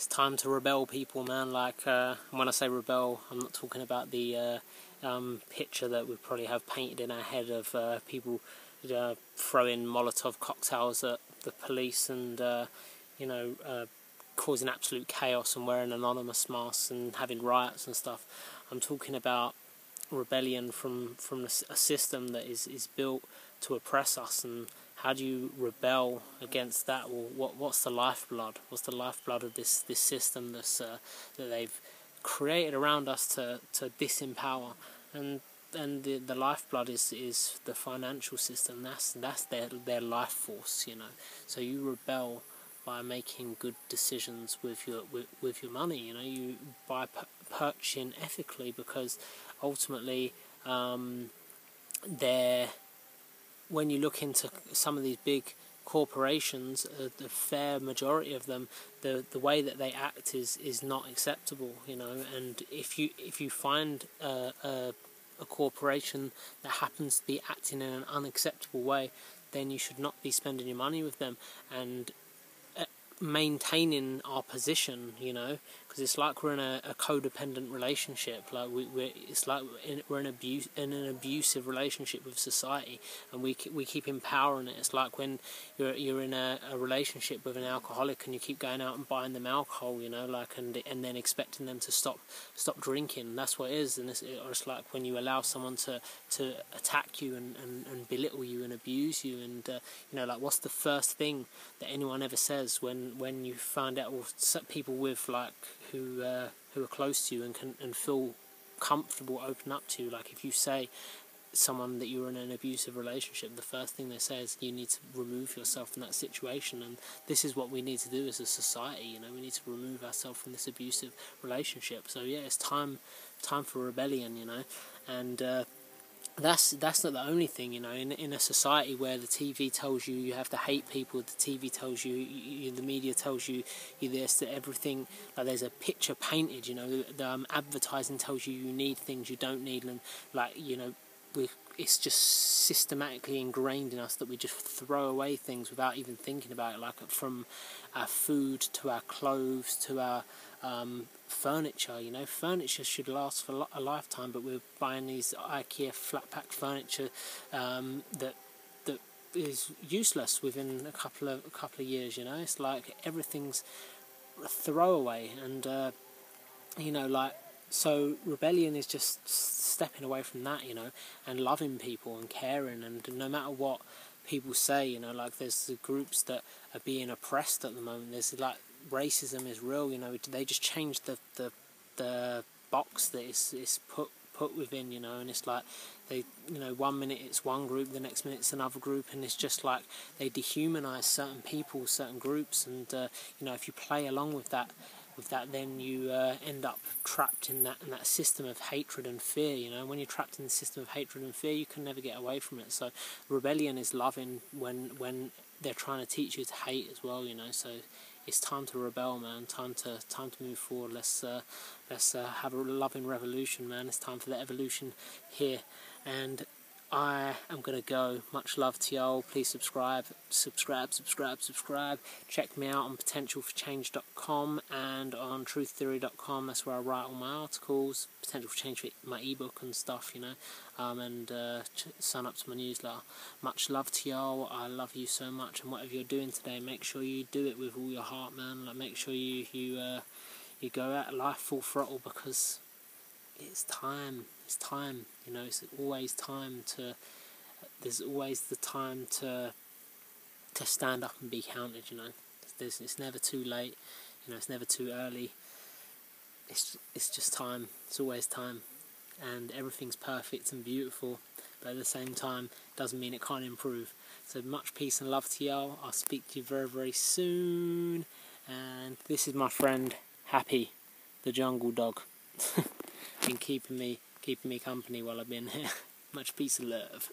it's time to rebel, people, man. Like, when I say rebel, I'm not talking about the picture that we probably have painted in our head of people throwing Molotov cocktails at the police and causing absolute chaos and wearing anonymous masks and having riots and stuff. I'm talking about rebellion from a system that is built to oppress us. And how do you rebel against that? Well, what's the lifeblood? What's the lifeblood of this system that they've created around us to disempower? And the lifeblood is the financial system. That's their life force, you know. So you rebel by making good decisions with your money. You know, you by purchasing ethically, because ultimately, when you look into some of these big corporations, the fair majority of them, the way that they act is not acceptable. You know, and if you find a corporation that happens to be acting in an unacceptable way, then you should not be spending your money with them. And maintaining our position, you know, because it's like we're in a codependent relationship. Like we're in an abusive relationship with society, and we keep empowering it. It's like when you're in a relationship with an alcoholic and you keep going out and buying them alcohol, you know, like and then expecting them to stop drinking. That's what it is. And it's like when you allow someone to attack you and belittle you and abuse you, and you know, like, what's the first thing that anyone ever says when you find out, well, people with like who are close to you and feel comfortable open up to you? Like, if you say someone that you're in an abusive relationship, the first thing they say is you need to remove yourself from that situation. And this is what we need to do as a society. You know, we need to remove ourselves from this abusive relationship. So yeah, it's time for rebellion. You know, and that's not the only thing. You know, in a society where the TV tells you have to hate people, the TV tells you the media tells you this, that everything, like, there's a picture painted. You know, the advertising tells you need things you don't need, and like, you know, it's just systematically ingrained in us that we just throw away things without even thinking about it. Like, from our food to our clothes to our furniture. You know, furniture should last for a lifetime, but we're buying these IKEA flat pack furniture that is useless within a couple of years. You know, it's like everything's a throwaway, and you know, like, so rebellion is just stepping away from that, you know, and loving people and caring, and no matter what people say, you know, like, there's the groups that are being oppressed at the moment. There's like, racism is real, you know. They just changed the box that is put within, you know, and it's like they, you know, 1 minute it's one group, the next minute it's another group, and it's just like they dehumanize certain people, certain groups, and you know, if you play along with that, then you end up trapped in that system of hatred and fear. You know, when you're trapped in the system of hatred and fear, you can never get away from it. So rebellion is loving when they're trying to teach you to hate as well. You know, so it's time to rebel, man. Time to move forward. Let's have a loving revolution, man. It's time for the evolution here, and I am going to go. Much love to y'all. Please subscribe. Check me out on potentialforchange.com and on truththeory.com. That's where I write all my articles. Potential for Change, my ebook and stuff, you know. And sign up to my newsletter. Much love to y'all. I love you so much. And whatever you're doing today, make sure you do it with all your heart, man. Like, make sure you go out life full throttle, because it's time, you know. It's always time to, there's always the time to stand up and be counted, you know. It's never too late, you know, it's never too early. It's just time. It's always time, and everything's perfect and beautiful, but at the same time, doesn't mean it can't improve. So much peace and love to y'all. I'll speak to you very, very soon, and this is my friend Happy, the jungle dog. Been keeping me company while I've been here. Much peace and love.